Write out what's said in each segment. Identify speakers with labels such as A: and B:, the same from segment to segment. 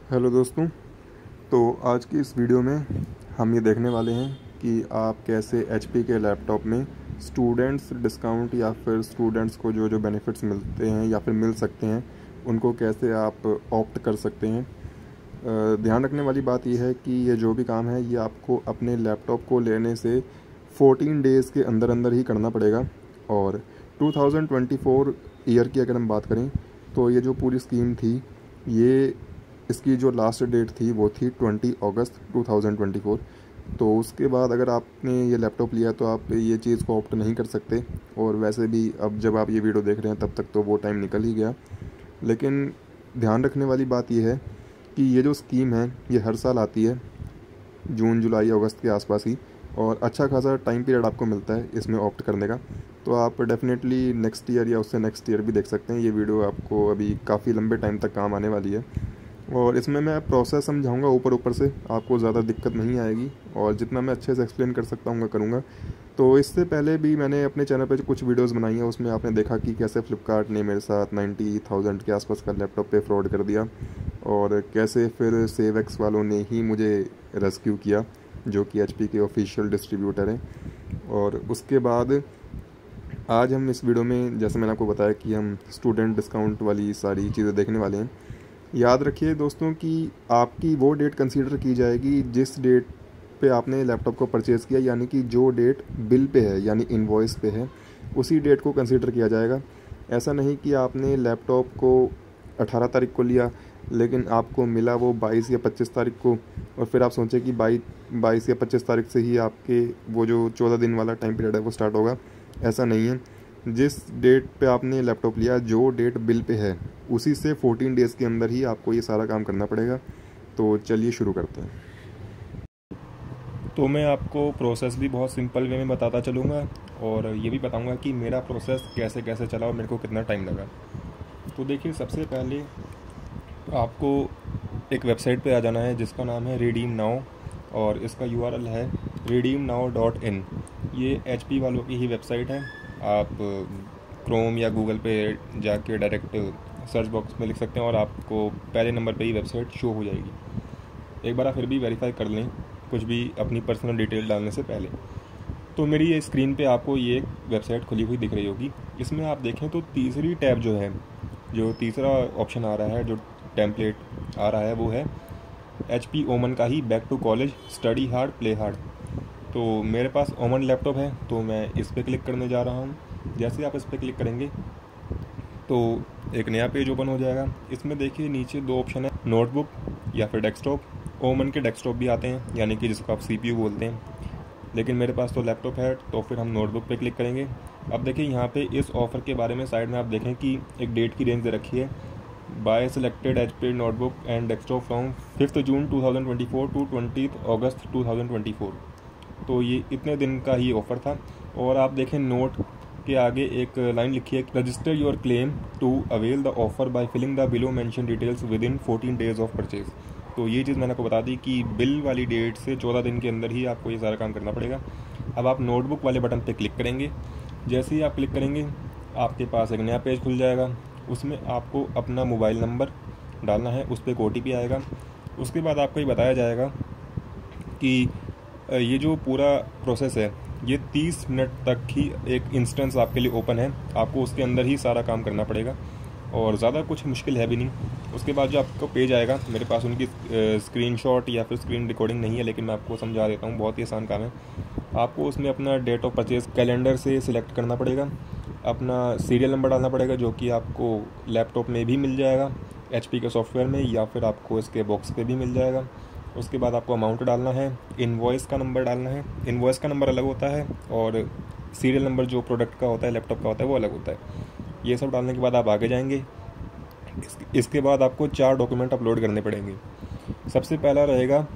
A: Hello दोस्तों। तो आज की इस वीडियो में हम ये देखने वाले हैं कि आप कैसे एचपी के लैपटॉप में स्टूडेंट्स डिस्काउंट या फिर स्टूडेंट्स को जो जो बेनिफिट्स मिलते हैं या फिर मिल सकते हैं उनको कैसे आप ऑप्ट कर सकते हैं। ध्यान रखने वाली बात यह है कि ये जो भी काम है ये आपको अपने लैपटॉप को लेने से 14 डेज़ के अंदर अंदर ही करना पड़ेगा। और 2024 ईयर की अगर हम बात करें तो ये जो पूरी स्कीम थी ये इसकी जो लास्ट डेट थी वो थी 20 अगस्त 2024। तो उसके बाद अगर आपने ये लैपटॉप लिया तो आप ये चीज़ को ऑप्ट नहीं कर सकते। और वैसे भी अब जब आप ये वीडियो देख रहे हैं तब तक तो वो टाइम निकल ही गया। लेकिन ध्यान रखने वाली बात ये है कि ये जो स्कीम है ये हर साल आती है, जून जुलाई अगस्त के आसपास ही, और अच्छा खासा टाइम पीरियड आपको मिलता है इसमें ऑप्ट करने का। तो आप डेफिनेटली नेक्स्ट ईयर या उससे नेक्स्ट ईयर भी देख सकते हैं। ये वीडियो आपको अभी काफ़ी लंबे टाइम तक काम आने वाली है और इसमें मैं प्रोसेस समझाऊंगा ऊपर ऊपर से, आपको ज़्यादा दिक्कत नहीं आएगी और जितना मैं अच्छे से एक्सप्लेन कर सकता हूँ करूँगा। तो इससे पहले भी मैंने अपने चैनल पर कुछ वीडियोस बनाई हैं, उसमें आपने देखा कि कैसे फ़्लिपकार्ट ने मेरे साथ 90,000 के आसपास का लैपटॉप पे फ्रॉड कर दिया और कैसे फिर सेवेक्स वालों ने ही मुझे रेस्क्यू किया, जो कि एचपी के ऑफिशियल डिस्ट्रीब्यूटर हैं। और उसके बाद आज हम इस वीडियो में, जैसे मैंने आपको बताया, कि हम स्टूडेंट डिस्काउंट वाली सारी चीज़ें देखने वाले हैं। याद रखिए दोस्तों कि आपकी वो डेट कंसीडर की जाएगी जिस डेट पे आपने लैपटॉप को परचेज़ किया, यानी कि जो डेट बिल पे है यानी इनवॉइस पे है उसी डेट को कंसीडर किया जाएगा। ऐसा नहीं कि आपने लैपटॉप को 18 तारीख को लिया लेकिन आपको मिला वो 22 या 25 तारीख को, और फिर आप सोचें कि 22 या 25 तारीख से ही आपके वो जो 14 दिन वाला टाइम पीरियड है वो स्टार्ट होगा। ऐसा नहीं है। जिस डेट पे आपने लैपटॉप लिया, जो डेट बिल पे है, उसी से 14 डेज़ के अंदर ही आपको ये सारा काम करना पड़ेगा। तो चलिए शुरू करते हैं।
B: तो मैं आपको प्रोसेस भी बहुत सिंपल वे में बताता चलूँगा और ये भी बताऊँगा कि मेरा प्रोसेस कैसे कैसे चला और मेरे को कितना टाइम लगा। तो देखिए, सबसे पहले आपको एक वेबसाइट पे आ जाना है जिसका नाम है रिडीम नाउ और इसका URL है redeemnow.in। ये HP वालों की ही वेबसाइट है। आप क्रोम या गूगल पे जाके डायरेक्ट सर्च बॉक्स में लिख सकते हैं और आपको पहले नंबर पे ही वेबसाइट शो हो जाएगी। एक बार आप फिर भी वेरीफाई कर लें कुछ भी अपनी पर्सनल डिटेल डालने से पहले। तो मेरी ये स्क्रीन पे आपको ये एक वेबसाइट खुली हुई दिख रही होगी। इसमें आप देखें तो तीसरी टैब जो है, जो तीसरा ऑप्शन आ रहा है, जो टेम्पलेट आ रहा है, वो है HP ओमन का ही back to college study hard play hard. तो मेरे पास ओमन लैपटॉप है तो मैं इस पर क्लिक करने जा रहा हूँ। जैसे आप इस पर क्लिक करेंगे तो एक नया पेज ओपन हो जाएगा। इसमें देखिए नीचे दो ऑप्शन है, नोटबुक या फिर डेस्कटॉप। ओमन के डेस्कटॉप भी आते हैं, यानी कि जिसको आप CPU बोलते हैं, लेकिन मेरे पास तो लैपटॉप है तो फिर हम नोटबुक पे क्लिक करेंगे। अब देखिए यहाँ पे इस ऑफ़र के बारे में साइड में आप देखें कि एक डेट की रेंज दे रखी है, by selected HP notebook and desktop from 5 June 2024 to 20 August 2024। तो ये इतने दिन का ही ऑफ़र था। और आप देखें नोट के आगे एक लाइन लिखी है, register your claim to avail the offer by filling the below mention details within 14 days of purchase. तो ये चीज़ मैंने आपको बता दी कि बिल वाली डेट से 14 दिन के अंदर ही आपको ये सारा काम करना पड़ेगा। अब आप नोटबुक वाले बटन पे क्लिक करेंगे। जैसे ही आप क्लिक करेंगे आपके पास एक नया पेज खुल जाएगा। उसमें आपको अपना मोबाइल नंबर डालना है, उस पर एक OTP आएगा। उसके बाद आपको ये बताया जाएगा कि ये जो पूरा प्रोसेस है ये 30 मिनट तक ही एक इंस्टेंस आपके लिए ओपन है, आपको उसके अंदर ही सारा काम करना पड़ेगा और ज़्यादा कुछ मुश्किल है भी नहीं। उसके बाद जो आपको पेज आएगा, मेरे पास उनकी स्क्रीनशॉट या फिर स्क्रीन रिकॉर्डिंग नहीं है, लेकिन मैं आपको समझा देता हूँ, बहुत ही आसान काम है। आपको उसमें अपना डेट ऑफ परचेज़ कैलेंडर से सिलेक्ट करना पड़ेगा, अपना सीरियल नंबर डालना पड़ेगा जो कि आपको लैपटॉप में भी मिल जाएगा HP के सॉफ्टवेयर में, या फिर आपको इसके बॉक्स पे भी मिल जाएगा। उसके बाद आपको अमाउंट डालना है, इनवॉइस का नंबर डालना है। इनवॉइस का नंबर अलग होता है और सीरियल नंबर जो प्रोडक्ट का होता है, लैपटॉप का होता है, वो अलग होता है। ये सब डालने के बाद आप आगे जाएंगे। इसके बाद आपको 4 डॉक्यूमेंट अपलोड करने पड़ेंगे। सबसे पहला रहेगा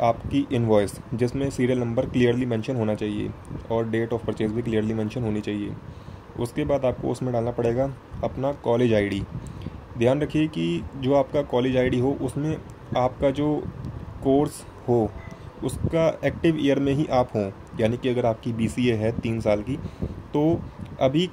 B: आपकी इनवॉइस, जिसमें सीरियल नंबर क्लियरली मेंशन होना चाहिए और डेट ऑफ परचेज़ भी क्लियरली मेंशन होनी चाहिए। उसके बाद आपको उसमें डालना पड़ेगा अपना कॉलेज ID। ध्यान रखिए कि जो आपका कॉलेज ID हो उसमें आपका जो कोर्स हो उसका एक्टिव ईयर में ही आप हों, यानी कि अगर आपकी BCA है 3 साल की, तो अभी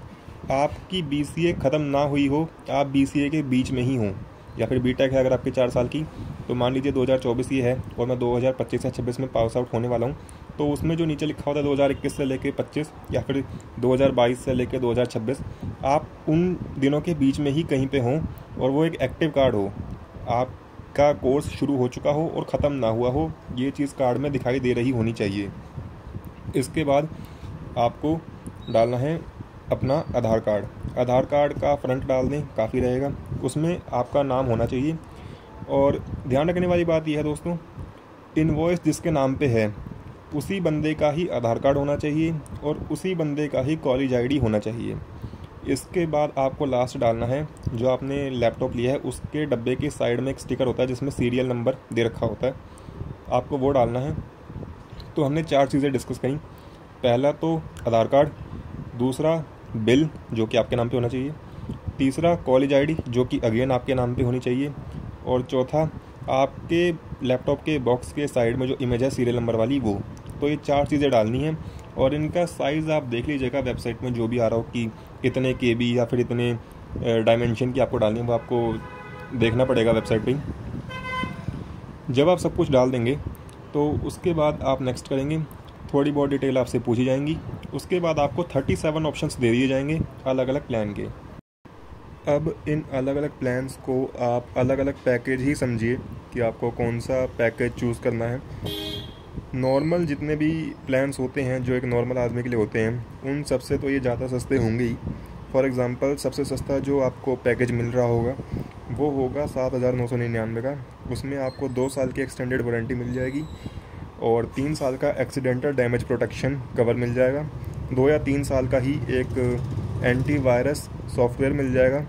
B: आपकी BCA ख़त्म ना हुई हो, आप BCA के बीच में ही हों, या फिर BTech है अगर आपकी 4 साल की, तो मान लीजिए 2024 ये है और मैं 2025 या 26 में पास आउट होने वाला हूँ, तो उसमें जो नीचे लिखा होता है 2021 से लेके 25 या फिर 2022 से लेके 2026, आप उन दिनों के बीच में ही कहीं पे हों और वो एक एक्टिव कार्ड हो, आपका कोर्स शुरू हो चुका हो और ख़त्म ना हुआ हो, ये चीज़ कार्ड में दिखाई दे रही होनी चाहिए। इसके बाद आपको डालना है अपना आधार कार्ड। आधार कार्ड का फ्रंट डाल दें, काफ़ी रहेगा। उसमें आपका नाम होना चाहिए और ध्यान रखने वाली बात यह है दोस्तों, इनवॉइस जिसके नाम पे है उसी बंदे का ही आधार कार्ड होना चाहिए और उसी बंदे का ही कॉलेज आईडी होना चाहिए। इसके बाद आपको लास्ट डालना है, जो आपने लैपटॉप लिया है उसके डब्बे के साइड में एक स्टिकर होता है जिसमें सीरियल नंबर दे रखा होता है, आपको वो डालना है। तो हमने 4 चीज़ें डिस्कस करी। पहला तो आधार कार्ड, दूसरा बिल जो कि आपके नाम पे होना चाहिए, तीसरा कॉलेज आईडी जो कि अगेन आपके नाम पे होनी चाहिए, और चौथा आपके लैपटॉप के बॉक्स के साइड में जो इमेज है सीरियल नंबर वाली वो। तो ये 4 चीज़ें डालनी हैं और इनका साइज़ आप देख लीजिएगा वेबसाइट में जो भी आ रहा हो कि इतने KB या फिर इतने डायमेंशन की आपको डालनी है, वो आपको देखना पड़ेगा वेबसाइट पे। जब आप सब कुछ डाल देंगे तो उसके बाद आप नेक्स्ट करेंगे, थोड़ी बहुत डिटेल आपसे पूछी जाएंगी। उसके बाद आपको 37 ऑप्शंस दे दिए जाएंगे अलग अलग प्लान के। अब इन अलग अलग प्लान्स को आप अलग अलग पैकेज ही समझिए कि आपको कौन सा पैकेज चूज़ करना है। नॉर्मल जितने भी प्लान्स होते हैं जो एक नॉर्मल आदमी के लिए होते हैं, उन सबसे तो ये ज़्यादा सस्ते होंगे ही। फॉर एग्ज़ाम्पल सबसे सस्ता जो आपको पैकेज मिल रहा होगा वो होगा 7,999 का। उसमें आपको 2 साल की एक्सटेंडेड वारंटी मिल जाएगी और 3 साल का एक्सीडेंटल डैमेज प्रोटेक्शन कवर मिल जाएगा। 2 या 3 साल का ही एक एंटीवायरस सॉफ्टवेयर मिल जाएगा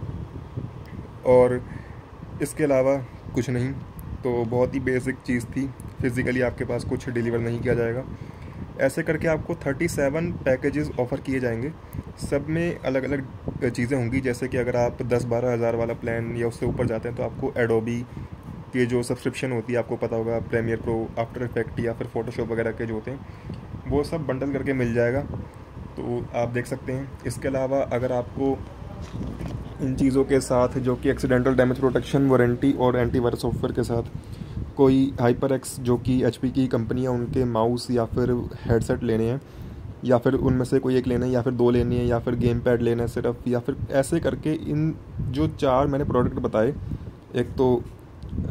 B: और इसके अलावा कुछ नहीं। तो बहुत ही बेसिक चीज़ थी, फिज़िकली आपके पास कुछ डिलीवर नहीं किया जाएगा। ऐसे करके आपको 37 पैकेजेस ऑफ़र किए जाएंगे, सब में अलग अलग चीज़ें होंगी। जैसे कि अगर आप 10-12 हज़ार वाला प्लान या उससे ऊपर जाते हैं तो आपको एडोबी के जो सब्सक्रिप्शन होती है, आपको पता होगा प्रीमियर प्रो, आफ्टर इफेक्ट या फिर फोटोशॉप वगैरह के जो होते हैं, वो सब बंडल करके मिल जाएगा, तो आप देख सकते हैं। इसके अलावा अगर आपको इन चीज़ों के साथ जो कि एक्सीडेंटल डैमेज प्रोटेक्शन वारंटी और एंटीवायरस सॉफ्टवेयर के साथ कोई HyperX जो कि HP की कंपनी है उनके माउस या फिर हेडसेट लेने हैं, या फिर उनमें से कोई एक लेना है या फिर 2 लेनी है, या फिर गेम पैड लेना है सिर्फ, या फिर ऐसे करके इन जो 4 मैंने प्रोडक्ट बताए, एक तो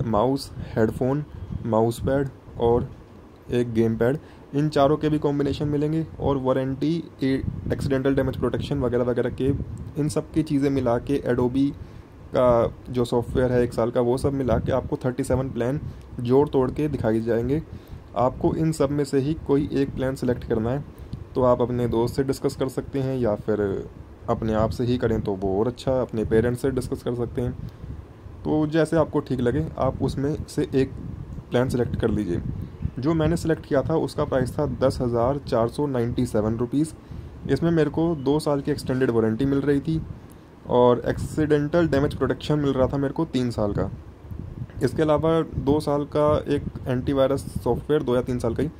B: माउस, हेडफोन, माउस पैड और एक गेम पैड, इन चारों के भी कॉम्बिनेशन मिलेंगे और वारंटी, एक्सीडेंटल डैमेज प्रोटेक्शन वगैरह वगैरह के इन सब की चीज़ें मिला के एडोबी का जो सॉफ्टवेयर है 1 साल का, वो सब मिला के आपको 37 प्लान जोड़ तोड़ के दिखाई जाएंगे। आपको इन सब में से ही कोई एक प्लान सेलेक्ट करना है, तो आप अपने दोस्त से डिस्कस कर सकते हैं या फिर अपने आप से ही करें तो वो और अच्छा, अपने पेरेंट्स से डिस्कस कर सकते हैं। तो जैसे आपको ठीक लगे आप उसमें से एक प्लान सेलेक्ट कर लीजिए। जो मैंने सेलेक्ट किया था उसका प्राइस था 10,497 रुपीज़। इसमें मेरे को 2 साल की एक्सटेंडेड वारंटी मिल रही थी और एक्सीडेंटल डैमेज प्रोटेक्शन मिल रहा था मेरे को 3 साल का। इसके अलावा 2 साल का एक एंटीवायरस सॉफ्टवेयर, 2 या 3 साल का ही।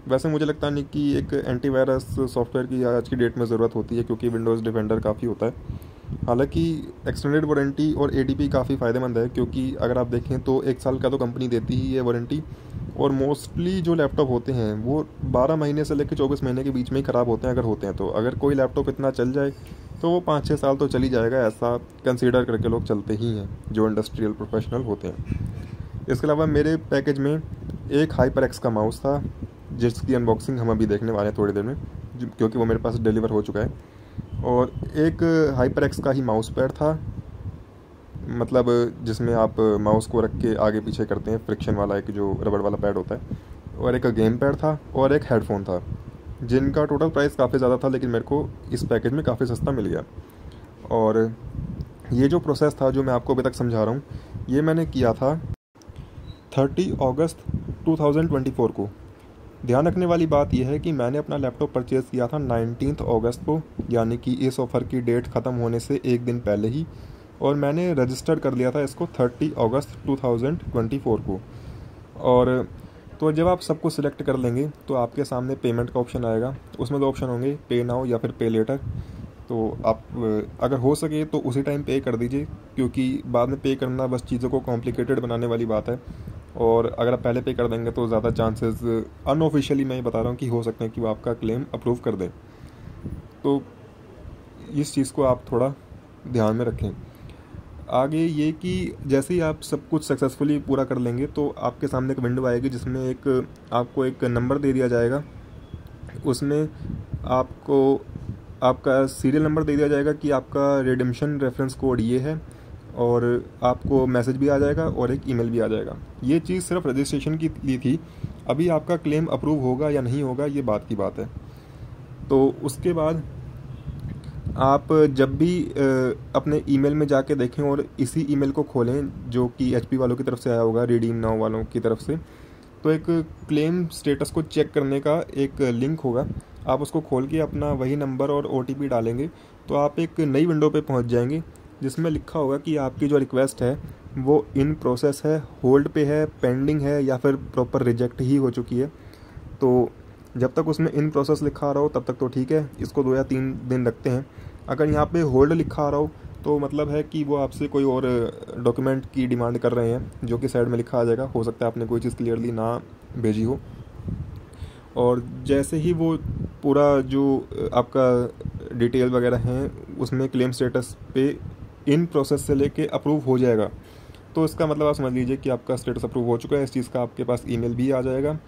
B: वैसे मुझे लगता नहीं कि एक एंटीवायरस सॉफ्टवेयर की आज की डेट में ज़रूरत होती है, क्योंकि विंडोज़ डिफेंडर काफ़ी होता है। हालांकि एक्सटेंडेड वारंटी और ADP काफ़ी फ़ायदेमंद है, क्योंकि अगर आप देखें तो 1 साल का तो कंपनी देती ही है वारंटी, और मोस्टली जो लैपटॉप होते हैं वो 12 महीने से लेकर 24 महीने के बीच में ही ख़राब होते हैं अगर होते हैं तो। अगर कोई लैपटॉप इतना चल जाए तो वो 5-6 साल तो चल ही जाएगा, ऐसा कंसीडर करके लोग चलते ही हैं जो इंडस्ट्रियल प्रोफेशनल होते हैं। इसके अलावा मेरे पैकेज में एक HyperX का माउस था जिसकी अनबॉक्सिंग हम अभी देखने वाले हैं थोड़ी देर में, क्योंकि वो मेरे पास डिलीवर हो चुका है, और एक HyperX का ही माउस पैड था, मतलब जिसमें आप माउस को रख के आगे पीछे करते हैं, फ्रिक्शन वाला एक जो रबड़ वाला पैड होता है, और एक गेम पैड था और एक हेडफोन था, जिनका टोटल प्राइस काफ़ी ज़्यादा था लेकिन मेरे को इस पैकेज में काफ़ी सस्ता मिल गया। और ये जो प्रोसेस था जो मैं आपको अभी तक समझा रहा हूँ, ये मैंने किया था 30 अगस्त 2024 को। ध्यान रखने वाली बात यह है कि मैंने अपना लैपटॉप परचेज़ किया था 19 अगस्त को, यानी कि इस ऑफ़र की डेट ख़त्म होने से एक दिन पहले ही, और मैंने रजिस्टर कर लिया था इसको 30 अगस्त 2024 को। और तो जब आप सब कुछ सिलेक्ट कर लेंगे तो आपके सामने पेमेंट का ऑप्शन आएगा। उसमें 2 ऑप्शन होंगे, पे नाउ या फिर पे लेटर। तो आप अगर हो सके तो उसी टाइम पे कर दीजिए, क्योंकि बाद में पे करना बस चीज़ों को कॉम्प्लिकेटेड बनाने वाली बात है और अगर आप पहले पे कर देंगे तो ज़्यादा चांसेस, अनऑफिशियली मैं बता रहा हूँ, कि हो सकते हैं कि वो आपका क्लेम अप्रूव कर दें। तो इस चीज़ को आप थोड़ा ध्यान में रखें। आगे ये कि जैसे ही आप सब कुछ सक्सेसफुली पूरा कर लेंगे तो आपके सामने एक विंडो आएगी जिसमें आपको एक नंबर दे दिया जाएगा। उसमें आपको आपका सीरियल नंबर दे दिया जाएगा कि आपका रिडेम्पशन रेफरेंस कोड ये है, और आपको मैसेज भी आ जाएगा और एक ईमेल भी आ जाएगा। ये चीज़ सिर्फ रजिस्ट्रेशन की लिए थी। अभी आपका क्लेम अप्रूव होगा या नहीं होगा ये बात की बात है। तो उसके बाद आप जब भी अपने ईमेल में जाके देखें और इसी ईमेल को खोलें जो कि एचपी वालों की तरफ से आया होगा, रिडीम नाउ वालों की तरफ से, तो एक क्लेम स्टेटस को चेक करने का एक लिंक होगा। आप उसको खोल के अपना वही नंबर और ओटीपी डालेंगे तो आप एक नई विंडो पे पहुंच जाएंगे जिसमें लिखा होगा कि आपकी जो रिक्वेस्ट है वो इन प्रोसेस है, होल्ड पे है, पेंडिंग है, या फिर प्रॉपर रिजेक्ट ही हो चुकी है। तो जब तक उसमें इन प्रोसेस लिखा आ रहा हो तब तक तो ठीक है, इसको 2 या 3 दिन लगते हैं। अगर यहाँ पे होल्ड लिखा आ रहा हो तो मतलब है कि वो आपसे कोई और डॉक्यूमेंट की डिमांड कर रहे हैं, जो कि साइड में लिखा आ जाएगा। हो सकता है आपने कोई चीज़ क्लियरली ना भेजी हो, और जैसे ही वो पूरा जो आपका डिटेल वगैरह हैं उसमें क्लेम स्टेटस पे इन प्रोसेस से लेके अप्रूव हो जाएगा, तो इसका मतलब आप समझ लीजिए कि आपका स्टेटस अप्रूव हो चुका है। इस चीज़ का आपके पास ईमेल भी आ जाएगा,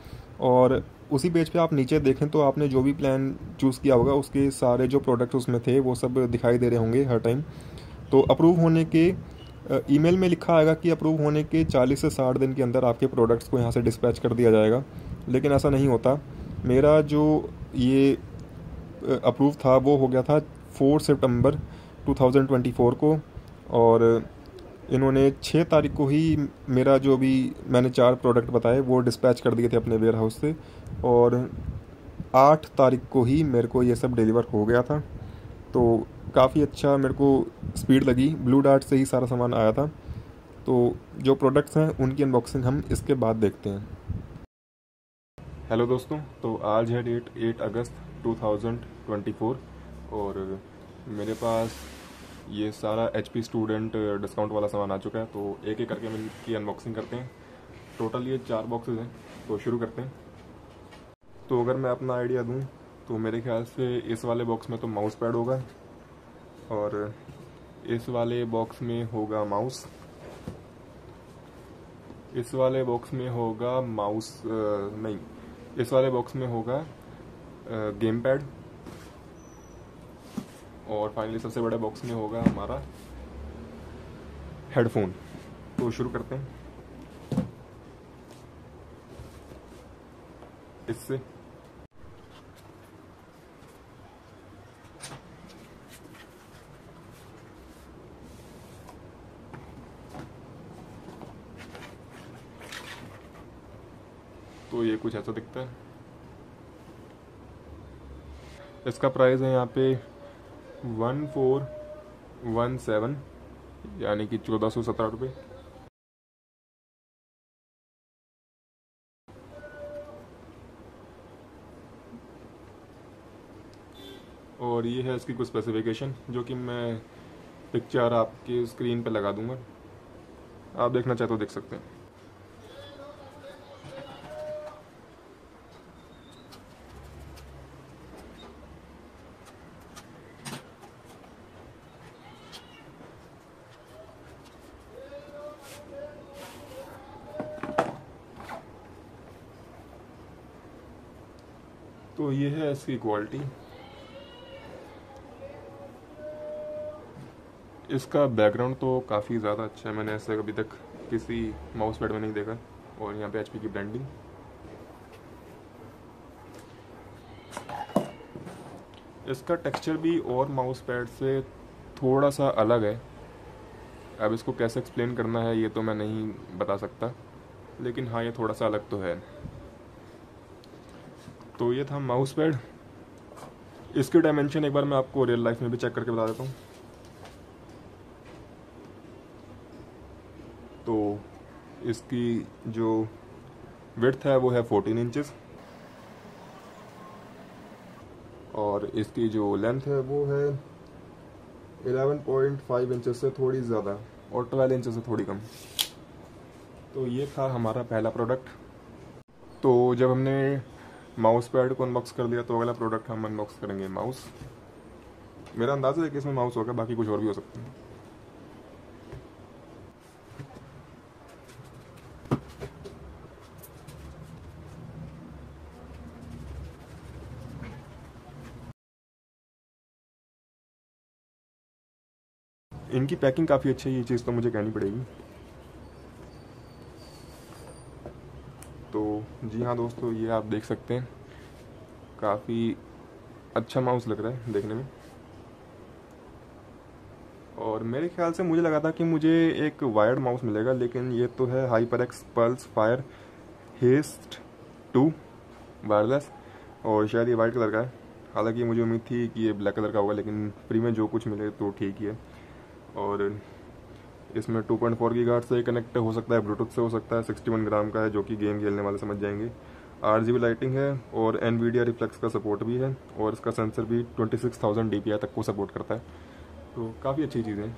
B: और उसी पेज पे आप नीचे देखें तो आपने जो भी प्लान चूज़ किया होगा उसके सारे जो प्रोडक्ट उसमें थे वो सब दिखाई दे रहे होंगे हर टाइम। तो अप्रूव होने के ईमेल में लिखा आएगा कि अप्रूव होने के 40 से 60 दिन के अंदर आपके प्रोडक्ट्स को यहाँ से डिस्पैच कर दिया जाएगा, लेकिन ऐसा नहीं होता। मेरा जो ये अप्रूव था वो हो गया था 4 सितंबर 2024 को, और इन्होंने 6 तारीख को ही मेरा जो भी मैंने 4 प्रोडक्ट बताए वो डिस्पैच कर दिए थे अपने वेयर हाउस से, और 8 तारीख को ही मेरे को ये सब डिलीवर हो गया था। तो काफ़ी अच्छा मेरे को स्पीड लगी, ब्लू डार्ट से ही सारा सामान आया था। तो जो प्रोडक्ट्स हैं उनकी अनबॉक्सिंग हम इसके बाद देखते हैं। हेलो दोस्तों, तो आज है डेट 8 अगस्त 2024, और मेरे पास ये सारा HP स्टूडेंट डिस्काउंट वाला सामान आ चुका है। तो एक एक करके हम इनकी अनबॉक्सिंग करते हैं। टोटल ये 4 बॉक्सेस हैं, तो शुरू करते हैं। तो अगर मैं अपना आइडिया दूं तो मेरे ख्याल से इस वाले बॉक्स में तो माउस पैड होगा, और इस वाले बॉक्स में होगा माउस, इस वाले बॉक्स में होगा माउस नहीं, इस वाले बॉक्स में होगा गेम पैड, और फाइनली सबसे बड़े बॉक्स में होगा हमारा हेडफोन। तो शुरू करते हैं इससे। तो ये कुछ ऐसा दिखता है। इसका प्राइस है यहाँ पे 1417, यानी कि 1417 रुपये। और ये है इसकी कुछ स्पेसिफिकेशन, जो कि मैं पिक्चर आपके स्क्रीन पे लगा दूंगा, आप देखना चाहे तो देख सकते हैं। तो ये है इसकी क्वालिटी। इसका बैकग्राउंड तो काफ़ी ज़्यादा अच्छा है, मैंने ऐसे अभी तक किसी माउस पैड में नहीं देखा। और यहाँ पे HP की ब्रांडिंग। इसका टेक्सचर भी और माउस पैड से थोड़ा सा अलग है। अब इसको कैसे एक्सप्लेन करना है ये तो मैं नहीं बता सकता, लेकिन हाँ ये थोड़ा सा अलग तो है। तो ये था माउस पैड। इसके डायमेंशन एक बार मैं आपको रियल लाइफ में भी चेक करके बता देता हूँ। तो इसकी जो विड्थ है वो है 14 इंचेस, और इसकी जो लेंथ है वो है 11.5 इंचेस से थोड़ी ज़्यादा, और 12 इंचेस से थोड़ी कम।
A: तो ये था हमारा पहला प्रोडक्ट। तो जब हमने माउस पैड को अनबॉक्स कर दिया तो अगला प्रोडक्ट हम अनबॉक्स करेंगे माउस। मेरा अंदाज़ा है कि इसमें माउस होगा, बाकी कुछ और भी हो सकता है। इनकी पैकिंग काफ़ी अच्छी है, ये चीज़ तो मुझे कहनी पड़ेगी। तो जी हाँ दोस्तों, ये आप देख सकते हैं, काफ़ी अच्छा माउस लग रहा है देखने में। और मेरे ख्याल से मुझे लगा था कि मुझे एक वायर्ड माउस मिलेगा, लेकिन ये तो है HyperX pulse fire haste 2 wireless, और शायद ये वाइट कलर का है। हालांकि मुझे उम्मीद थी कि ये ब्लैक कलर का होगा, लेकिन फ्री में जो कुछ मिले तो ठीक ही है। और इसमें 2.4 गीगाहर्ट्ज़ से कनेक्ट हो सकता है, ब्लूटूथ से हो सकता है, 61 ग्राम का है, जो कि गेम खेलने वाले समझ जाएंगे। RGB लाइटिंग है और NVIDIA रिफ्लेक्स का सपोर्ट भी है, और इसका सेंसर भी 26,000 DPI तक को सपोर्ट करता है। तो काफ़ी अच्छी चीज़ें हैं।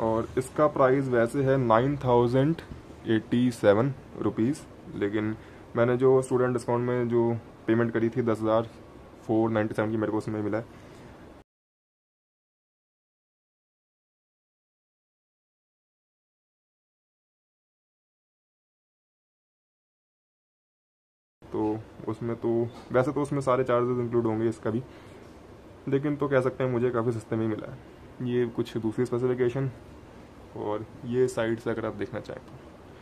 A: और इसका प्राइस वैसे है 9,087 रुपीज़, लेकिन मैंने जो स्टूडेंट डिस्काउंट में जो पेमेंट करी थी 10,497 की, मेरे को उसमें मिला है। तो उसमें तो वैसे तो उसमें सारे चार्जेस इंक्लूड होंगे इसका भी, लेकिन तो कह सकते हैं मुझे काफ़ी सस्ते में ही मिला है। ये कुछ दूसरी स्पेसिफिकेशन, और ये साइड से अगर आप देखना चाहें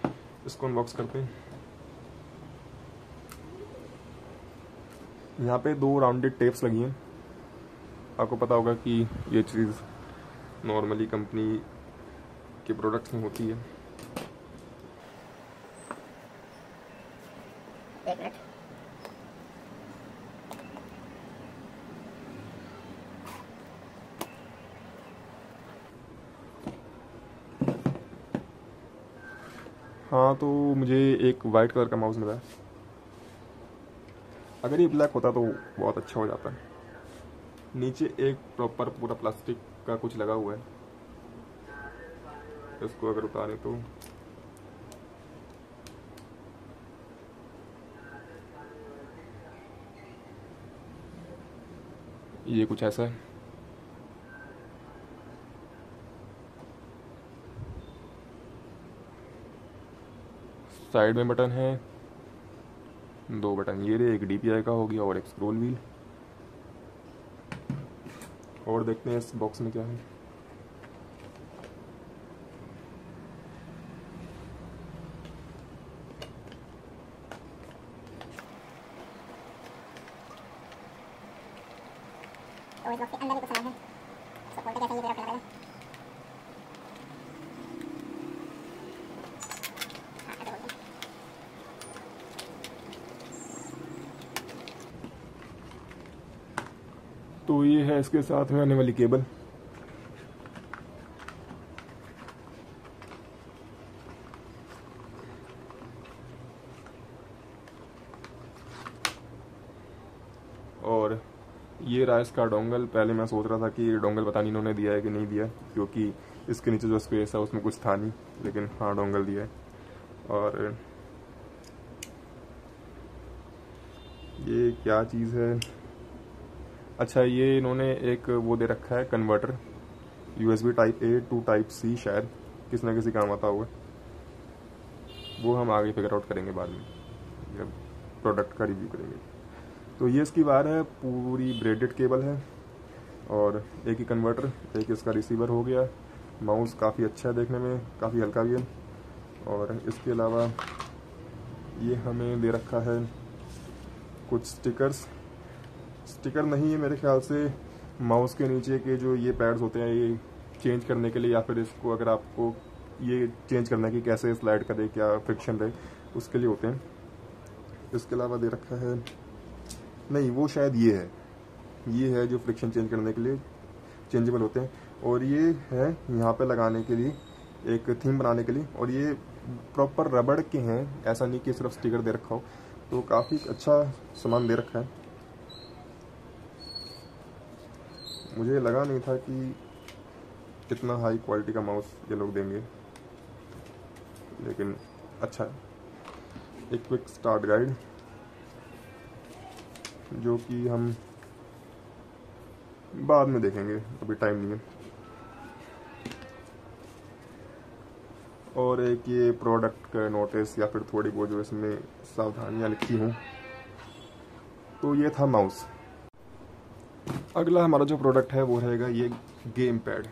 A: तो इसको अनबॉक्स करते हैं। यहाँ पे 2 राउंडेड टेप्स लगी हैं। आपको पता होगा कि ये चीज़ नॉर्मली कंपनी के प्रोडक्ट्स में होती है।
C: एक मिनट।
A: हाँ, तो मुझे एक वाइट कलर का माउस मिला है। अगर ये ब्लैक होता तो बहुत अच्छा हो जाता है। नीचे एक प्रॉपर पूरा प्लास्टिक का कुछ लगा हुआ है, इसको अगर उतारें तो ये कुछ ऐसा है। साइड में बटन है, 2 बटन ये रहे, एक DPI का हो गया और एक स्क्रॉल व्हील। और देखते हैं इस बॉक्स में क्या है।
C: और इस बॉक्स के अंदर भी कुछ सामान है, इसको खोलते कैसे ये मेरा पता लगा।
A: तो ये है इसके साथ में आने वाली केबल। और ये रहा इसका डोंगल। पहले मैं सोच रहा था कि डोंगल पता नहीं इन्होंने दिया है कि नहीं दिया है, क्योंकि इसके नीचे जो स्पेस है उसमें कुछ था नहीं, लेकिन हाँ डोंगल दिया है। और ये क्या चीज़ है, अच्छा ये इन्होंने एक वो दे रखा है converter, USB type A to type C, शायद किसी ना किसी काम आता होगा। वो हम आगे फिगर आउट करेंगे बाद में जब प्रोडक्ट का रिव्यू करेंगे। तो ये इसकी वायर है, पूरी ब्रेडेड केबल है, और एक ही कन्वर्टर, एक इसका रिसीवर हो गया। माउस काफ़ी अच्छा है देखने में, काफ़ी हल्का भी है। और इसके अलावा ये हमें दे रखा है कुछ स्टिकर नहीं है मेरे ख्याल से, माउस के नीचे के जो ये पैड्स होते हैं ये चेंज करने के लिए, या फिर इसको अगर आपको ये चेंज करना है कि कैसे स्लाइड करे, क्या फ्रिक्शन रहे, उसके लिए होते हैं। इसके अलावा दे रखा है, नहीं वो शायद ये है जो फ्रिक्शन चेंज करने के लिए चेंजेबल होते हैं। और ये है यहाँ पे लगाने के लिए, एक थीम बनाने के लिए, और ये प्रॉपर रबड़ के हैं, ऐसा नहीं कि सिर्फ स्टिकर दे रखा हो। तो काफ़ी अच्छा सामान दे रखा है। मुझे लगा नहीं था कि इतना हाई क्वालिटी का माउस ये लोग देंगे, लेकिन अच्छा है। एक क्विक स्टार्ट गाइड जो कि हम बाद में देखेंगे, अभी टाइम नहीं है। और एक ये प्रोडक्ट का नोटिस या फिर थोड़ी बहुत जो इसमें सावधानियां लिखी हों। तो ये था माउस। अगला हमारा जो प्रोडक्ट है वो रहेगा ये गेम पैड।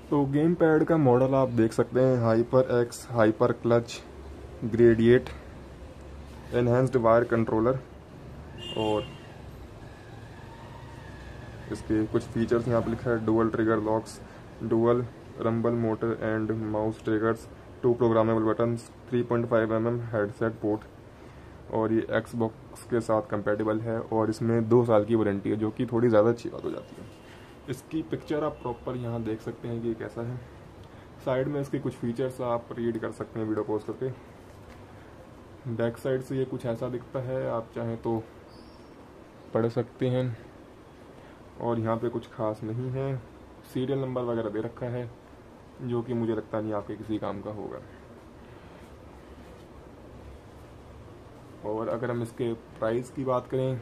A: तो गेम पैड का मॉडल आप देख सकते हैं, hyper X, hyper clutch, gladiate, enhanced wire controller. और इसके कुछ फीचर्स यहाँ पे लिखा है, dual trigger locks, dual rumble motor and mouse triggers, 2 programmable buttons, 3.5 mm headset port, और ये एक्सबॉक्स के साथ कंपेटेबल है। और इसमें 2 साल की वारंटी है, जो कि थोड़ी ज़्यादा अच्छी बात हो जाती है। इसकी पिक्चर आप प्रॉपर यहाँ देख सकते हैं कि कैसा है। साइड में इसके कुछ फीचर्स आप रीड कर सकते हैं वीडियो पॉज करके। बैक साइड से ये कुछ ऐसा दिखता है, आप चाहें तो पढ़ सकते हैं। और यहाँ पे कुछ खास नहीं है, सीरियल नंबर वगैरह दे रखा है, जो कि मुझे लगता नहीं आपके किसी काम का होगा। और अगर हम इसके प्राइस की बात करें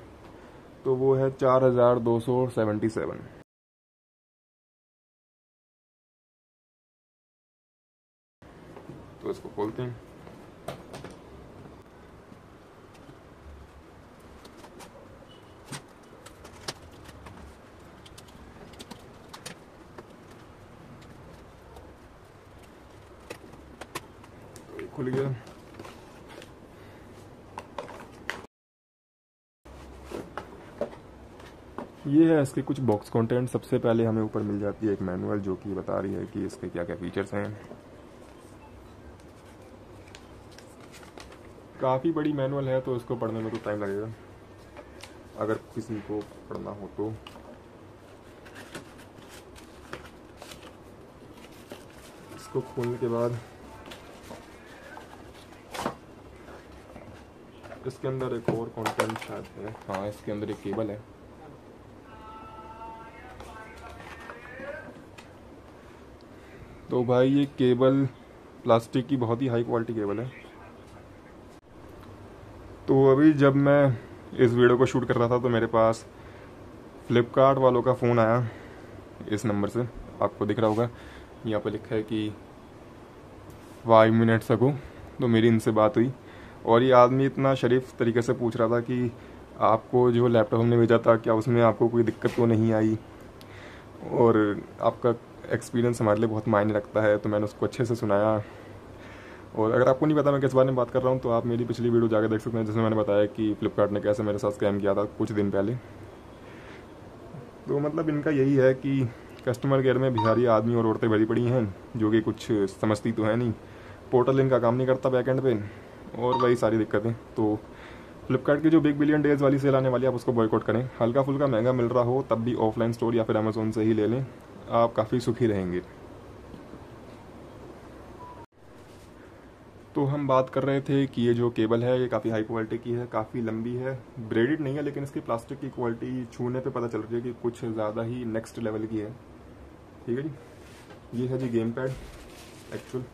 A: तो वो है 4277। तो इसको खोलते हैं। तो ये खुल गया। ये है इसके कुछ बॉक्स कंटेंट। सबसे पहले हमें ऊपर मिल जाती है एक मैनुअल, जो कि बता रही है कि इसके क्या क्या फीचर्स हैं। काफ़ी बड़ी मैनुअल है, तो इसको पढ़ने में तो टाइम लगेगा अगर किसी को पढ़ना हो तो। इसको खोलने के बाद इसके अंदर एक और कंटेंट शायद है। हाँ, इसके अंदर एक केबल है। तो भाई ये केबल प्लास्टिक की बहुत ही हाई क्वालिटी केबल है। तो अभी जब मैं इस वीडियो को शूट कर रहा था तो मेरे पास फ्लिपकार्ट वालों का फ़ोन आया इस नंबर से, आपको दिख रहा होगा यहाँ पे लिखा है कि 5 मिनट्स अगो। तो मेरी इनसे बात हुई और ये आदमी इतना शरीफ तरीके से पूछ रहा था कि आपको जो लैपटॉप हमने भेजा था क्या उसमें आपको कोई दिक्कत तो नहीं आई, और आपका एक्सपीरियंस हमारे लिए बहुत मायने रखता है। तो मैंने उसको अच्छे से सुनाया। और अगर आपको नहीं पता मैं किस बारे में बात कर रहा हूँ तो आप मेरी पिछली वीडियो जाकर देख सकते हैं, जिसमें मैंने बताया कि फ्लिपकार्ट ने कैसे मेरे साथ स्कैम किया था कुछ दिन पहले। तो मतलब इनका यही है कि कस्टमर केयर में बिहारी आदमी और औरतें भरी पड़ी हैं जो कि कुछ समझती तो है नहीं, पोर्टल इनका काम नहीं करता बैकएंड पे, और वही सारी दिक्कतें। तो फ्लिपकार्ट की जो बिग बिलियन डेज वाली सेल आने वाली है आप उसको बॉयकॉट करें। हल्का फुल्का महंगा मिल रहा हो तब भी ऑफलाइन स्टोर या फिर अमेजोन से ही ले लें, आप काफ़ी सुखी रहेंगे। तो हम बात कर रहे थे कि ये जो केबल है ये काफ़ी हाई क्वालिटी की है, काफ़ी लंबी है, ब्रेडेड नहीं है, लेकिन इसकी प्लास्टिक की क्वालिटी छूने पे पता चल रही है कि कुछ ज़्यादा ही नेक्स्ट लेवल की है। ठीक है जी, ये है जी गेम पैड। एक्चुअल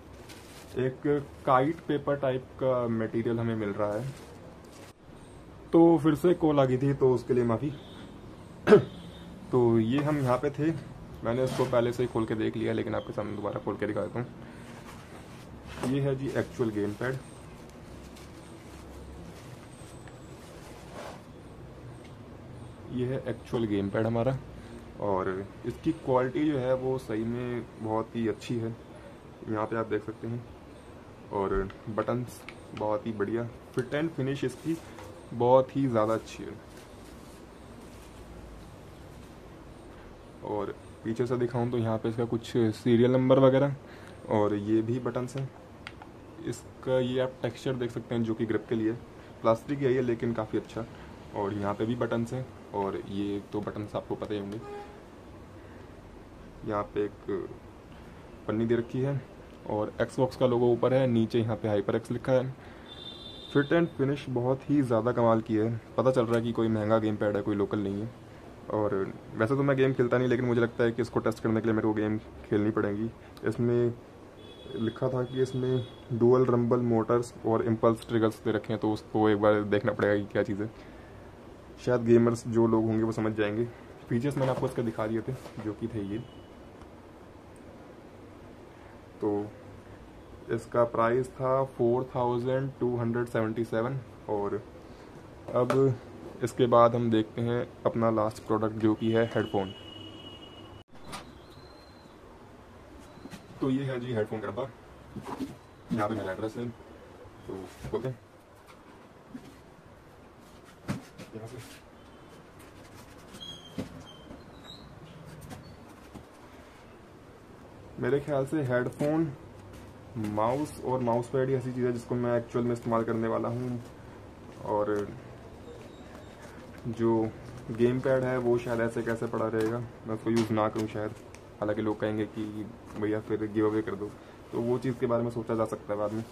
A: एक काइट पेपर टाइप का मटेरियल हमें मिल रहा है। तो फिर से कॉल आ गई थी तो उसके लिए माफ़ी। तो ये हम यहाँ पे थे, मैंने इसको पहले से ही खोल के देख लिया, लेकिन आपके सामने दोबारा खोल के दिखा देता हूँ। ये है जी एक्चुअल गेम पैड। ये है एक्चुअल गेम पैड हमारा, और इसकी क्वालिटी जो है वो सही में बहुत ही अच्छी है, यहाँ पे आप देख सकते हैं। और बटन्स बहुत ही बढ़िया, फिट एंड फिनिश इसकी बहुत ही ज़्यादा अच्छी है। और पीछे से दिखाऊं तो यहाँ पे इसका कुछ सीरियल नंबर वगैरह, और ये भी बटन्स हैं। इसका ये आप टेक्सचर देख सकते हैं जो कि ग्रिप के लिए, प्लास्टिक है ये लेकिन काफ़ी अच्छा।
B: और यहाँ पे भी बटन्स हैं, और ये तो बटन्स आपको पता ही होंगे। यहाँ पे एक पन्नी दे रखी है और Xbox का लोगो ऊपर है, नीचे यहाँ पे HyperX लिखा है। फिट एंड फिनिश बहुत ही ज़्यादा कमाल की है, पता चल रहा है कि कोई महंगा गेम पैड है, कोई लोकल नहीं है। और वैसे तो मैं गेम खेलता नहीं, लेकिन मुझे लगता है कि इसको टेस्ट करने के लिए मेरे को गेम खेलनी पड़ेगी। इसमें लिखा था कि इसमें डुअल रंबल मोटर्स और इम्पल्स ट्रिगर्स दे रखे हैं, तो उसको एक बार देखना पड़ेगा कि क्या चीज़ है। शायद गेमर्स जो लोग होंगे वो समझ जाएंगे। फीचर्स मैंने आपको इसके दिखा दिए थे, जो कि थे ये। तो इसका प्राइस था 4277, और अब इसके बाद हम देखते हैं अपना लास्ट प्रोडक्ट, जो कि है हेडफोन। तो ये है जी हेडफोन का डब्बा, यहाँ पे मेरा एड्रेस है, तो बोलते हैं यहाँ से। मेरे ख्याल से हेडफोन, माउस और माउस पैड ऐसी चीज़ है जिसको मैं एक्चुअल में इस्तेमाल करने वाला हूँ। और जो गेम पैड है वो शायद ऐसे कैसे पड़ा रहेगा, मैं उसको यूज़ ना करूँ शायद। हालांकि लोग कहेंगे कि भैया फिर गिव अवे कर दो, तो वो चीज़ के बारे में सोचा जा सकता है बाद में।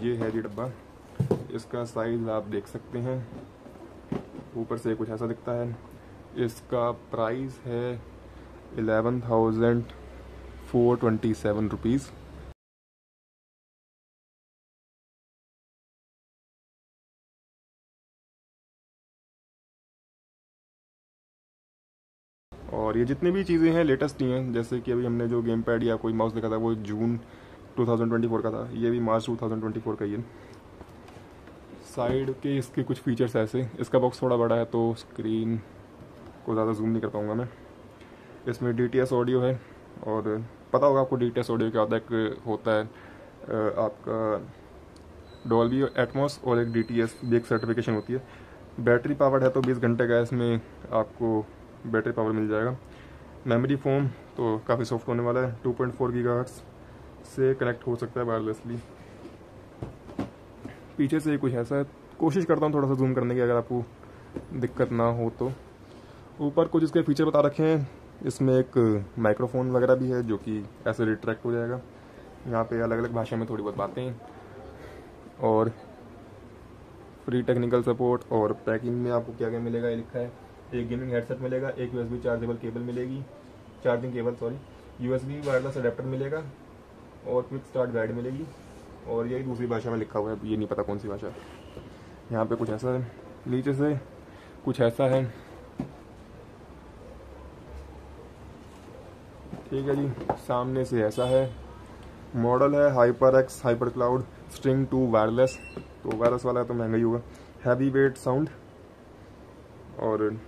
B: ये है जी डब्बा, इसका साइज़ आप देख सकते हैं, ऊपर से कुछ ऐसा दिखता है। इसका प्राइस है 11,427 रुपीज़। और ये जितनी भी चीज़ें हैं लेटेस्ट ही हैं, जैसे कि अभी हमने जो गेम पैड या कोई माउस देखा था वो जून 2024 का था, ये भी मार्च 2024 का ही है। साइड के इसके कुछ फीचर्स ऐसे, इसका बॉक्स थोड़ा बड़ा है तो स्क्रीन को ज़्यादा जूम नहीं कर पाऊँगा मैं। इसमें DTS ऑडियो है, और पता होगा आपको DTS ऑडियो क्या होता है। एक होता है आपका डॉल्बी एटमॉस, और एक DTS भी एक सर्टिफिकेशन होती है। बैटरी पावर है तो 20 घंटे का इसमें आपको बैटरी पावर मिल जाएगा। मेमोरी फोम तो काफ़ी सॉफ्ट होने वाला है, 2.4 गीगाहर्ट्ज़ से कनेक्ट हो सकता है वायरलेसली। पीछे से कुछ ऐसा है, कोशिश करता हूँ थोड़ा सा जूम करने की अगर आपको दिक्कत ना हो तो। ऊपर कुछ इसके फीचर बता रखे हैं, इसमें एक माइक्रोफोन वगैरह भी है जो कि ऐसे रिट्रैक्ट हो जाएगा। यहाँ पे अलग अलग भाषा में थोड़ी बहुत बातें हैं, और फ्री टेक्निकल सपोर्ट। और पैकिंग में आपको क्या क्या मिलेगा ये लिखा है, एक गेमिंग हेडसेट मिलेगा, एक USB चार्जेबल केबल मिलेगी, charging cable sorry, USB wireless adapter मिलेगा, और क्विक स्टार्ट गाइड मिलेगी। और यही दूसरी भाषा में लिखा हुआ है, ये नहीं पता कौन सी भाषा है। यहाँ पे कुछ ऐसा है, नीचे से कुछ ऐसा है, ठीक है जी। सामने से ऐसा है, मॉडल है HyperX hyper cloud string 2 wireless, तो वायरलेस वाला है तो महंगा ही होगा। हैवी वेट साउंड, और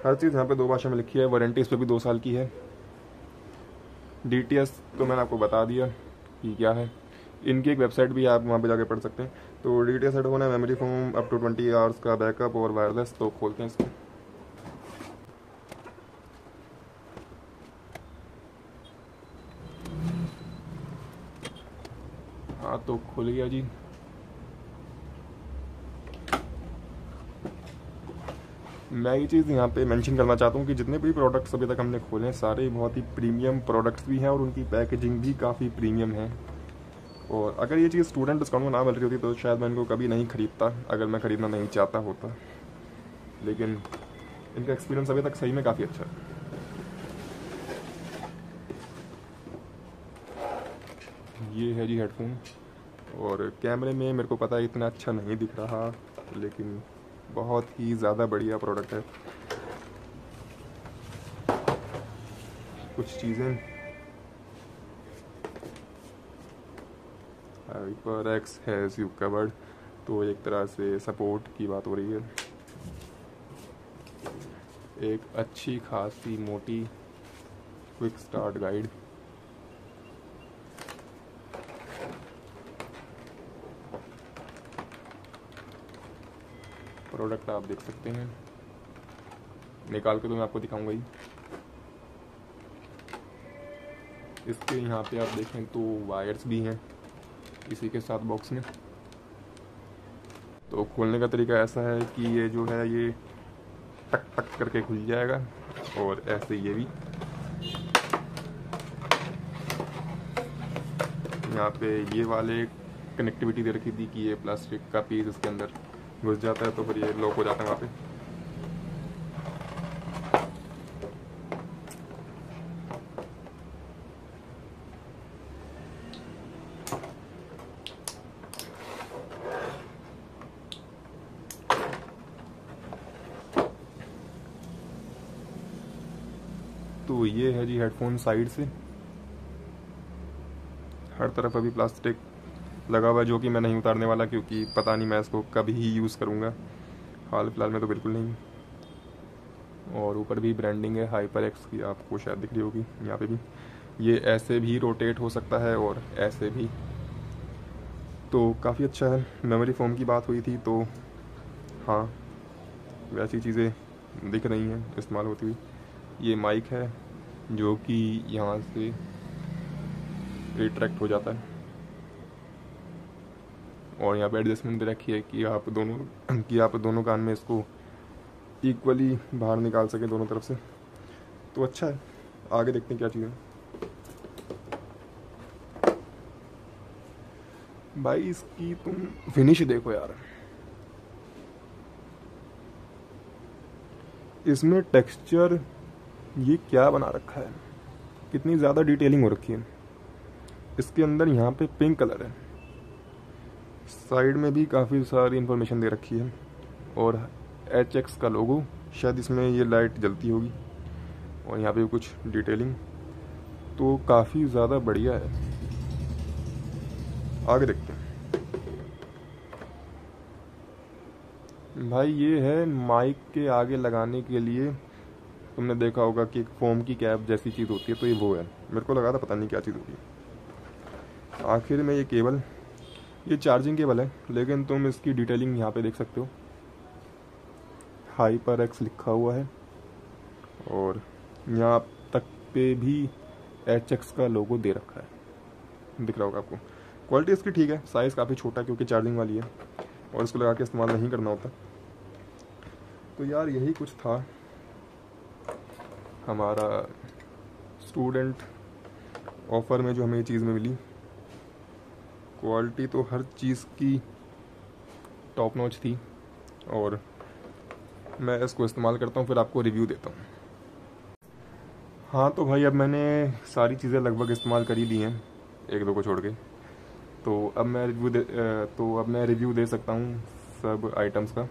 B: हर चीज़ यहाँ पे 2 भाषा में लिखी है। वारंटी इस पर भी 2 साल की है। DTS तो मैंने आपको बता दिया कि क्या है, इनकी एक वेबसाइट भी आप वहाँ पे जाके पढ़ सकते हैं। तो DTS हेडफोन है, memory foam up to 20 hours का बैकअप और वायरलेस। तो खोलते हैं इसको। हाँ तो खुल गया जी। मैं ये चीज़ यहाँ पे मेंशन करना चाहता हूँ कि जितने भी प्रोडक्ट्स अभी तक हमने खोले हैं सारे बहुत ही प्रीमियम प्रोडक्ट्स भी हैं, और उनकी पैकेजिंग भी काफ़ी प्रीमियम है। और अगर ये चीज़ स्टूडेंट डिस्काउंट में ना मिल रही होती तो शायद मैं इनको कभी नहीं खरीदता, अगर मैं ख़रीदना नहीं चाहता होता। लेकिन इनका एक्सपीरियंस अभी तक सही में काफ़ी अच्छा है। ये है जी हेडफोन, और कैमरे में मेरे को पता है इतना अच्छा नहीं दिख रहा, लेकिन बहुत ही ज़्यादा बढ़िया प्रोडक्ट है। कुछ चीज़ें, HyperX हैज़ यू कवर्ड, तो एक तरह से सपोर्ट की बात हो रही है। एक अच्छी खासी मोटी क्विक स्टार्ट गाइड, प्रोडक्ट आप देख सकते हैं, निकाल के तो मैं आपको दिखाऊंगा ही। इसके यहाँ पे आप देखें तो वायर्स भी हैं इसी के साथ बॉक्स में,
A: तो खोलने का तरीका ऐसा है कि ये जो है ये टक टक करके खुल जाएगा, और ऐसे ये भी यहाँ पे ये वाले कनेक्टिविटी दे रखी थी कि ये प्लास्टिक का पीस इसके अंदर घुस जाता है तो फिर ये लॉक हो जाता है वहाँ पे। तो ये है जी हेडफोन साइड से, हर तरफ अभी प्लास्टिक लगा हुआ है जो कि मैं नहीं उतारने वाला, क्योंकि पता नहीं मैं इसको कभी ही यूज़ करूँगा, हाल फिलहाल में तो बिल्कुल नहीं। और ऊपर भी ब्रांडिंग है HyperX की, आपको शायद दिख रही होगी यहाँ पे भी। ये ऐसे भी रोटेट हो सकता है और ऐसे भी, तो काफ़ी अच्छा है। मेमोरी फोम की बात हुई थी तो हाँ, वैसी चीज़ें दिख रही हैं इस्तेमाल होती हुई। ये माइक है जो कि यहाँ से रिट्रैक्ट हो जाता है, और यहाँ पे एडजस्टमेंट दे रखी है कि आप दोनों कान में इसको इक्वली बाहर निकाल सकें दोनों तरफ से। तो अच्छा है, आगे देखते हैं क्या चीज़ है। भाई इसकी तुम फिनिश देखो यार, इसमें टेक्सचर ये क्या बना रखा है, कितनी ज़्यादा डिटेलिंग हो रखी है। इसके अंदर यहाँ पे पिंक कलर है, साइड में भी काफ़ी सारी इन्फॉर्मेशन दे रखी है, और HX का लोगो, शायद इसमें ये लाइट जलती होगी, और यहाँ पे भी कुछ डिटेलिंग, तो काफ़ी ज़्यादा बढ़िया है। आगे देखते हैं भाई। ये है माइक के आगे लगाने के लिए, तुमने देखा होगा कि एक फोम की कैप जैसी चीज़ होती है, तो ये वो है। मेरे को लगा था पता नहीं क्या चीज़ होती है। आखिर में ये केबल, ये चार्जिंग केबल है, लेकिन तुम इसकी डिटेलिंग यहाँ पे देख सकते हो, HyperX लिखा हुआ है, और यहाँ तक पे भी HX का लोगो दे रखा है, दिख रहा होगा आपको। क्वालिटी इसकी ठीक है, साइज़ काफ़ी छोटा क्योंकि चार्जिंग वाली है और इसको लगा के इस्तेमाल नहीं करना होता। तो यार यही कुछ था हमारा स्टूडेंट ऑफ़र में जो हमें ये चीज़ में मिली। क्वालिटी तो हर चीज़ की टॉप नॉच थी, और मैं इसको इस्तेमाल करता हूँ, फिर आपको रिव्यू देता हूँ। हाँ तो भाई अब मैंने सारी चीज़ें लगभग इस्तेमाल कर ही ली हैं, एक दो को छोड़ के। तो अब मैं रिव्यू दे सकता हूँ सब आइटम्स का।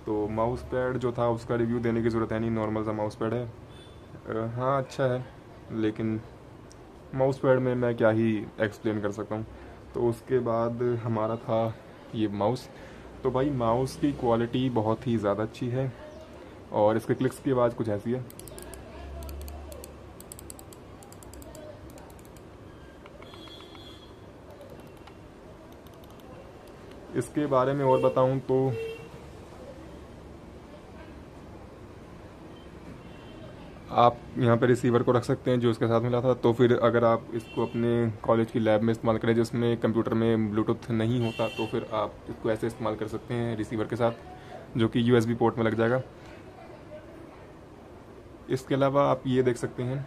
A: तो माउस पैड जो था उसका रिव्यू देने की ज़रूरत है नहीं, नॉर्मल सा माउस पैड है। हाँ अच्छा है, लेकिन माउस पैड में मैं क्या ही एक्सप्लेन कर सकता हूँ। तो उसके बाद हमारा था ये माउस। तो भाई माउस की क्वालिटी बहुत ही ज़्यादा अच्छी है, और इसके क्लिक्स की आवाज़ कुछ ऐसी है। इसके बारे में और बताऊं तो आप यहाँ पे रिसीवर को रख सकते हैं जो इसके साथ मिला था। तो फिर अगर आप इसको अपने कॉलेज की लैब में इस्तेमाल करें जिसमें कंप्यूटर में ब्लूटूथ नहीं होता, तो फिर आप इसको ऐसे इस्तेमाल कर सकते हैं रिसीवर के साथ, जो कि USB पोर्ट में लग जाएगा। इसके अलावा आप ये देख सकते हैं,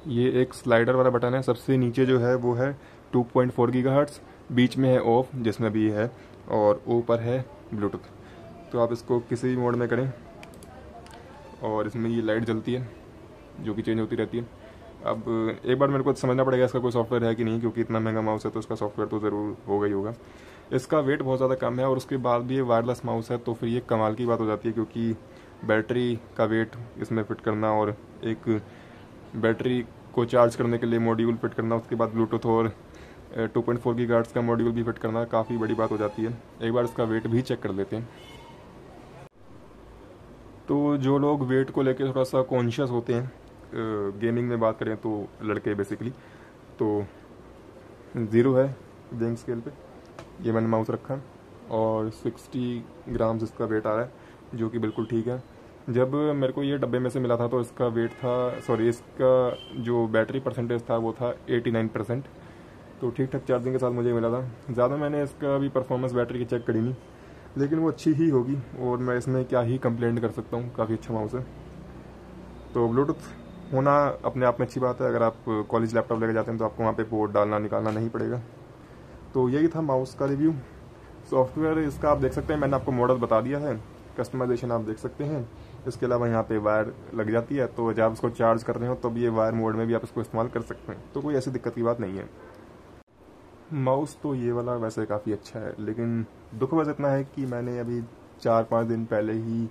A: ये एक स्लाइडर वाला बटन है। सबसे नीचे जो है वो है 2.4 गीगाहर्ट्ज़, बीच में है ऑफ जिसमें भी है, और ऊपर है ब्लूटूथ। तो आप इसको किसी भी मोड में करें, और इसमें ये लाइट जलती है जो कि चेंज होती रहती है। अब एक बार मेरे को समझना पड़ेगा इसका कोई सॉफ्टवेयर है कि नहीं, क्योंकि इतना महंगा माउस है तो इसका सॉफ्टवेयर तो ज़रूर होगा ही होगा। इसका वेट बहुत ज़्यादा कम है, और उसके बाद भी ये वायरलेस माउस है, तो फिर ये कमाल की बात हो जाती है, क्योंकि बैटरी का वेट इसमें फिट करना, और एक बैटरी को चार्ज करने के लिए मॉड्यूल फिट करना, उसके बाद ब्लूटूथ और 2.4 गीगाहर्ट्ज़ का मॉड्यूल भी फिट करना काफ़ी बड़ी बात हो जाती है। एक बार इसका वेट भी चेक कर लेते हैं। तो जो लोग वेट को लेके थोड़ा सा कॉन्शियस होते हैं, गेमिंग में बात करें तो लड़के बेसिकली, तो 0 है वेइंग स्केल पे ये मैंने माउस रखा, और 60 ग्राम्स इसका वेट आ रहा है, जो कि बिल्कुल ठीक है। जब मेरे को ये डब्बे में से मिला था तो इसका वेट था, इसका जो बैटरी परसेंटेज था वो था 89%,
B: तो ठीक ठाक चार्जिंग के साथ मुझे मिला था। ज़्यादा मैंने इसका अभी परफॉर्मेंस बैटरी की चेक करी नहीं, लेकिन वो अच्छी ही होगी और मैं इसमें क्या ही कंप्लेंट कर सकता हूँ, काफ़ी अच्छा माउस है। तो ब्लूटूथ होना अपने आप में अच्छी बात है। अगर आप कॉलेज लैपटॉप लेकर जाते हैं तो आपको वहाँ पे पोर्ट डालना निकालना नहीं पड़ेगा। तो यही था माउस का रिव्यू। सॉफ्टवेयर इसका आप देख सकते हैं, मैंने आपको मॉडल बता दिया है, कस्टमाइजेशन आप देख सकते हैं। इसके अलावा यहाँ पे वायर लग जाती है, तो जब आप इसको चार्ज कर रहे हो तो ये वायर मोड में भी आप इसको इस्तेमाल कर सकते हैं, तो कोई ऐसी दिक्कत की बात नहीं है। माउस तो ये वाला वैसे काफ़ी अच्छा है, लेकिन दुख बस इतना है कि मैंने अभी 4-5 दिन पहले ही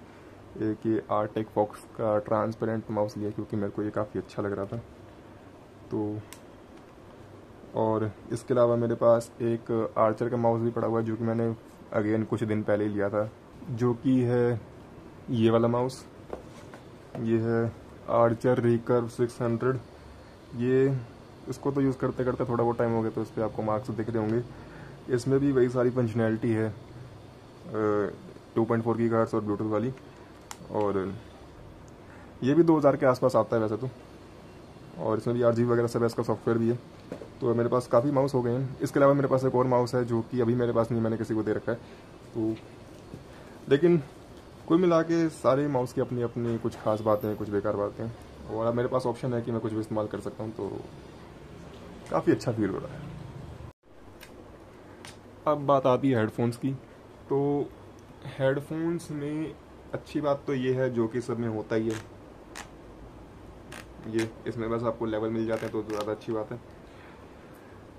B: एक ये आर्टेक फॉक्स का ट्रांसपेरेंट माउस लिया, क्योंकि मेरे को ये काफ़ी अच्छा लग रहा था। तो और इसके अलावा मेरे पास एक आर्चर का माउस भी पड़ा हुआ है, जो कि मैंने अगेन कुछ दिन पहले ही लिया था, जो कि है ये वाला माउस। ये है आर्चर रिकर्व 600। ये इसको तो यूज़ करते करते थोड़ा बहुत टाइम हो गया, तो इस पर आपको मार्क्स दिख रहे होंगे। इसमें भी वही सारी फंक्शनैलिटी है, 2.4 गीगाहर्ट्ज़ और ब्लूटूथ वाली। और ये भी 2000 के आसपास आता है वैसे तो, और इसमें भी RGB वगैरह सब है, इसका सॉफ्टवेयर भी है। तो मेरे पास काफ़ी माउस हो गए हैं। इसके अलावा मेरे पास एक और माउस है जो कि अभी मेरे पास नहीं, मैंने किसी को दे रखा है। तो लेकिन कुल मिला के सारे माउस की अपनी अपनी कुछ खास बातें हैं, कुछ बेकार बातें हैं, और अब मेरे पास ऑप्शन है कि मैं कुछ भी इस्तेमाल कर सकता हूँ, तो काफ़ी अच्छा फील हो रहा है। अब बात आती है हेडफोन्स की। तो हेडफोन्स में अच्छी बात तो ये है, जो कि सब में होता ही है, ये इसमें बस आपको लेवल मिल जाते हैं, तो ज़्यादा अच्छी बात है।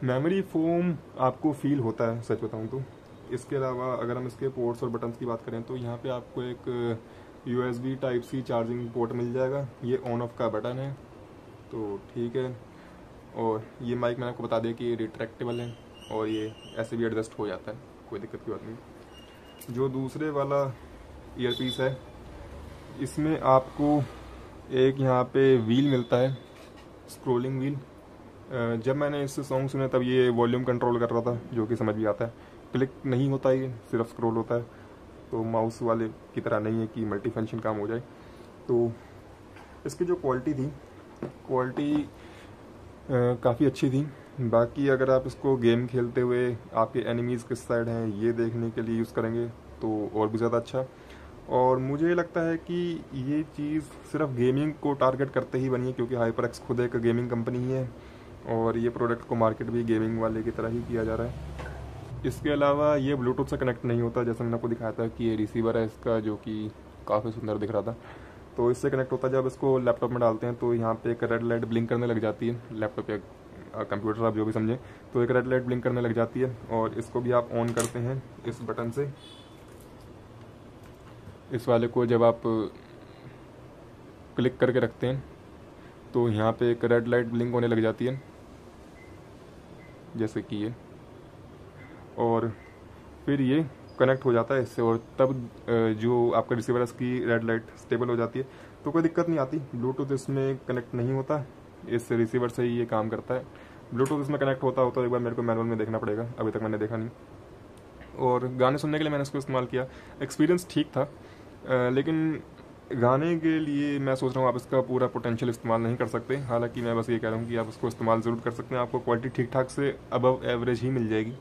B: मेमोरी फोम आपको फील होता है, सच बताऊं तो। इसके अलावा अगर हम इसके पोर्ट्स और बटन्स की बात करें, तो यहाँ पे आपको एक USB Type-C चार्जिंग पोर्ट मिल जाएगा। ये ऑन ऑफ का बटन है, तो ठीक है। और ये माइक मैंने आपको बता दिया कि रिट्रैक्टेबल है, और ये ऐसे भी एडजस्ट हो जाता है, कोई दिक्कत की बात नहीं। जो दूसरे वाला ईयरपीस है, इसमें आपको एक यहाँ पे व्हील मिलता है, स्क्रोलिंग व्हील। जब मैंने इससे सॉन्ग सुने तब ये वॉल्यूम कंट्रोल कर रहा था, जो कि समझ भी आता है। क्लिक नहीं होता, ये सिर्फ स्क्रॉल होता है, तो माउस वाले की तरह नहीं है कि मल्टी फंक्शन काम हो जाए। तो इसकी जो क्वालिटी काफ़ी अच्छी थी। बाकी अगर आप इसको गेम खेलते हुए आपके एनिमीज़ किस साइड हैं ये देखने के लिए यूज़ करेंगे तो और भी ज़्यादा अच्छा। और मुझे लगता है कि ये चीज़ सिर्फ गेमिंग को टारगेट करते ही बनी है, क्योंकि HyperX खुद एक गेमिंग कंपनी ही है, और ये प्रोडक्ट को मार्केट भी गेमिंग वाले की तरह ही किया जा रहा है। इसके अलावा ये ब्लूटूथ से कनेक्ट नहीं होता, जैसे मैंने आपको दिखाया था कि ये रिसीवर है इसका, जो कि काफ़ी सुंदर दिख रहा था। तो इससे कनेक्ट होता है, जब इसको लैपटॉप में डालते हैं तो यहाँ पे एक रेड लाइट ब्लिंक करने लग जाती है, लैपटॉप या कंप्यूटर आप जो भी समझें, तो एक रेड लाइट ब्लिंक करने लग जाती है। और इसको भी आप ऑन करते हैं इस बटन से। इस वाले को जब आप क्लिक करके रखते हैं तो यहाँ पे एक रेड लाइट ब्लिंक होने लग जाती है, जैसे कि ये, और फिर ये कनेक्ट हो जाता है इससे, और तब जो आपका रिसीवर है उसकी रेड लाइट स्टेबल हो जाती है, तो कोई दिक्कत नहीं आती। ब्लूटूथ इसमें कनेक्ट नहीं होता, इस रिसीवर से ही ये काम करता है। ब्लूटूथ इसमें कनेक्ट होता हो तो एक बार मेरे को मैनुअल में देखना पड़ेगा, अभी तक मैंने देखा नहीं। और गाने सुनने के लिए मैंने इसको इस्तेमाल किया, एक्सपीरियंस ठीक था, लेकिन गाने के लिए मैं सोच रहा हूँ आप इसका पूरा पोटेंशियल इस्तेमाल नहीं कर सकते। हालांकि मैं बस ये कह रहा हूँ कि आप उसको इस्तेमाल ज़रूर कर सकते हैं, आपको क्वालिटी ठीक ठाक से अबव एवरेज ही मिल जाएगी।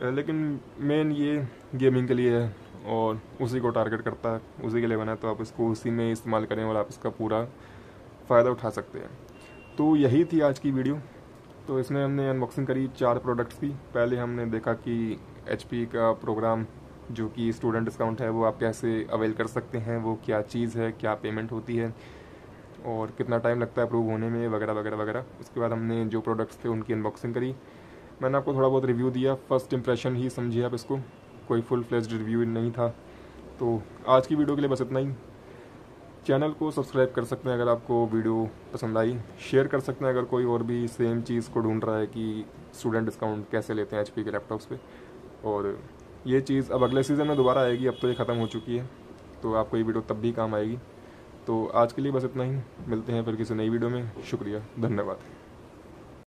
B: लेकिन मेन ये गेमिंग के लिए है और उसी को टारगेट करता है, उसी के लिए बना है, तो आप इसको उसी में इस्तेमाल करें और आप इसका पूरा फ़ायदा उठा सकते हैं। तो यही थी आज की वीडियो। तो इसमें हमने अनबॉक्सिंग करी 4 प्रोडक्ट्स की। पहले हमने देखा कि HP का प्रोग्राम जो कि स्टूडेंट डिस्काउंट है वो आप कैसे अवेल कर सकते हैं, वो क्या चीज़ है, क्या पेमेंट होती है और कितना टाइम लगता है अप्रूव होने में, वगैरह वगैरह वगैरह। उसके बाद हमने जो प्रोडक्ट्स थे उनकी अनबॉक्सिंग करी। मैंने आपको थोड़ा बहुत रिव्यू दिया, फर्स्ट इंप्रेशन ही समझिए आप इसको, कोई फुल फ्लेज्ड रिव्यू नहीं था। तो आज की वीडियो के लिए बस इतना ही। चैनल को सब्सक्राइब कर सकते हैं अगर आपको वीडियो पसंद आई, शेयर कर सकते हैं अगर कोई और भी सेम चीज़ को ढूंढ रहा है कि स्टूडेंट डिस्काउंट कैसे लेते हैं HP के लैपटॉप्स पे। और ये चीज़ अब अगले सीज़न में दोबारा आएगी, अब तो ये ख़त्म हो चुकी है, तो आपको ये वीडियो तब भी काम आएगी। तो आज के लिए बस इतना ही, मिलते हैं फिर किसी नई वीडियो में। शुक्रिया, धन्यवाद।